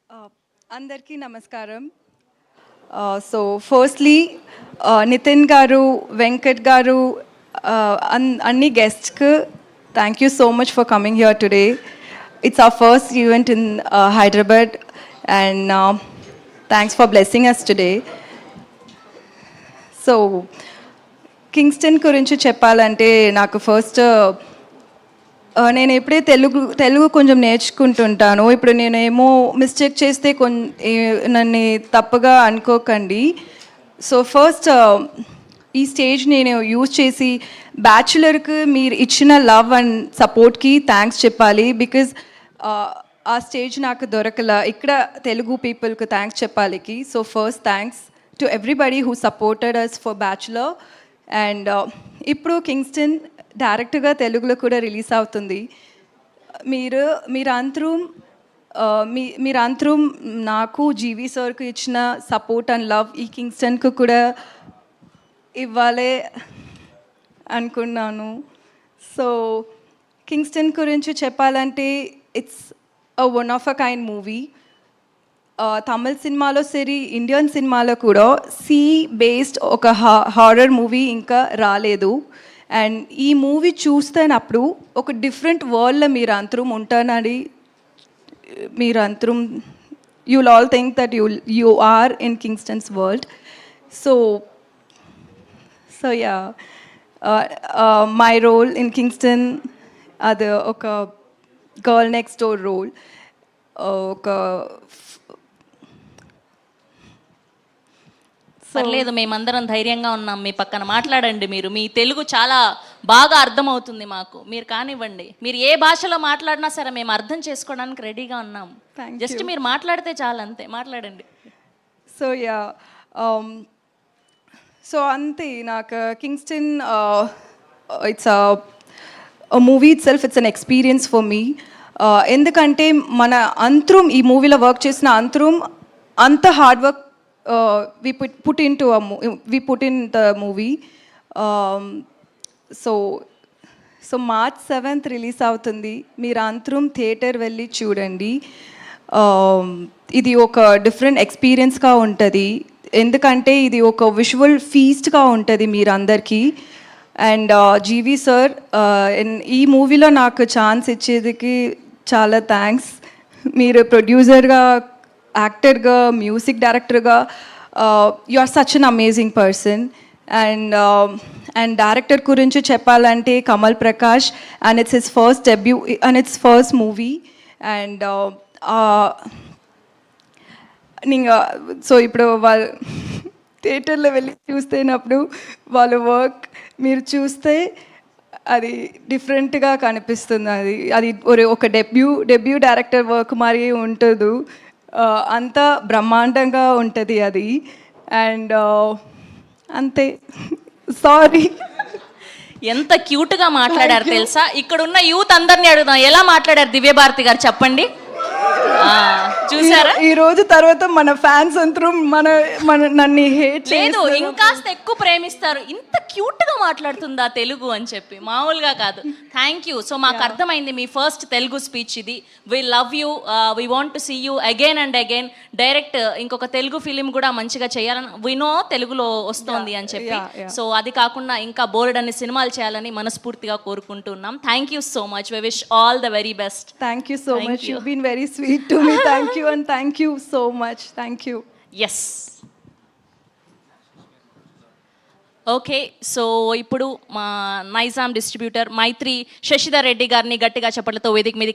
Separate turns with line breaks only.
అందరికీ నమస్కారం. So firstly Nitin గారు, వెంకట్ గారు, అన్ని గెస్ట్స్కి thank you so much for coming here today. It's our first event in Hyderabad and thanks for blessing us today. So Kingston గురించి చెప్పాలంటే నాకు ఫస్ట్ నేను ఎప్పుడే తెలుగు కొంచెం నేర్చుకుంటుంటాను. ఇప్పుడు నేనేమో మిస్టేక్ చేస్తే నన్ను తప్పుగా అనుకోకండి. సో ఫస్ట్ ఈ స్టేజ్ నేను యూజ్ చేసి బ్యాచులర్కి మీరు ఇచ్చిన లవ్ అండ్ సపోర్ట్కి థ్యాంక్స్ చెప్పాలి. బికాజ్ ఆ స్టేజ్ నాకు దొరకల. ఇక్కడ తెలుగు పీపుల్కి థ్యాంక్స్ చెప్పాలికి. So first thanks to everybody who supported us for Bachelor. And ఇప్పుడు కింగ్స్టన్ డైరెక్ట్గా తెలుగులో కూడా రిలీజ్ అవుతుంది. మీరందరూ నాకు జీవి సార్కు ఇచ్చిన సపోర్ట్ అండ్ లవ్ ఈ కింగ్స్టన్కు కూడా ఇవ్వాలి అనుకున్నాను. సో కింగ్స్టన్ గురించి చెప్పాలంటే it's one of a kind movie. Tamil సినిమాలో సరి, ఇండియన్ సినిమాలో కూడా సీ బేస్డ్ ఒక హారర్ మూవీ ఇంకా రాలేదు. అండ్ ఈ మూవీ చూస్తున్నప్పుడు ఒక డిఫరెంట్ వరల్డ్లో మీరు అందరం ఉంటానని you will all think that you are in Kingston's world. So yeah, my role in Kingston అది ఒక గర్ల్ నెక్స్ట్ డోర్ రోల్. ఒక
పర్లేదు, మేమందరం ధైర్యంగా ఉన్నాం మీ పక్కన. మాట్లాడండి. మీరు మీ తెలుగు చాలా బాగా అర్థమవుతుంది మాకు. మీరు కానివ్వండి, మీరు ఏ భాషలో మాట్లాడినా సరే మేము అర్థం చేసుకోవడానికి రెడీగా ఉన్నాం. జస్ట్ మీరు మాట్లాడితే చాలు, అంతే. మాట్లాడండి.
సో యా, సో అంతే. నాకు Kingston it's movie it self, it's an experience for me. ఎందుకంటే మన అంతరం ఈ మూవీలో వర్క్ చేసిన అంతరం అంత hard work we put in the movie. So March 7th release అవుతుంది. మీరు అందరం థియేటర్ వెళ్ళి చూడండి. ఇది ఒక డిఫరెంట్ ఎక్స్పీరియన్స్గా ఉంటుంది. ఎందుకంటే ఇది ఒక విజువల్ ఫీస్ట్గా ఉంటుంది మీరందరికీ. అండ్ జీవి సార్ ఈ మూవీలో నాకు ఛాన్స్ ఇచ్చేదికి చాలా థ్యాంక్స్. మీరు ప్రొడ్యూసర్గా, యాక్టర్గా, మ్యూజిక్ డైరెక్టర్గా you are such an amazing person. And director గురించి చెప్పాలంటే Kamal Prakash, and it's his first debut and it's first movie. And so ఇప్పుడు వాళ్ళు థియేటర్లో వెళ్ళి చూస్తేనప్పుడు వాళ్ళ వర్క్ మీరు చూస్తే అది డిఫరెంట్గా కనిపిస్తుంది. అది ఒక డెబ్యూ డైరెక్టర్ వర్క్ మరి ఉంటుంది. అంత బ్రహ్మాండంగా ఉంటుంది అది. అండ్ అంతే. సారీ.
ఎంత క్యూట్గా మాట్లాడారు తెలుసా. ఇక్కడ ఉన్న యూత్ అందరినీ అడుగుదాం, ఎలా మాట్లాడారు దివ్యభారతి గారు చెప్పండి. చూసారా,
ఈ రోజు తర్వాత మన ఫ్యాన్స్ అందరూ నన్ను హేట్
లేదు, ఇంకాస్త ఎక్కువ ప్రేమిస్తారు. ఇంత క్యూట్ గా మాట్లాడుతుందా తెలుగు అని చెప్పి, మామూలుగా కాదు. Thank you. సో మాకు అర్థమైంది మీ ఫస్ట్ తెలుగు స్పీచ్ ఇది. We love you, we want to see you again and again. Direct ఇంకొక తెలుగు ఫిలిం కూడా మంచిగా చేయాలని వినో తెలుగులో వస్తోంది అని చెప్పి. సో అది కాకుండా ఇంకా బోర్డ్ అన్ని సినిమాలు చేయాలని మనస్ఫూర్తిగా కోరుకుంటున్నాం. Thank you so much. We wish all the very best.
Thank you so much. You been very sweet to me. Thank you and thank you so much. Thank you.
Yes. Okay, so ఇప్పుడు మా Nizam distributor మైత్రి శశిధర్ రెడ్డి గారిని గట్టిగా చప్పట్లతో వేదిక మీద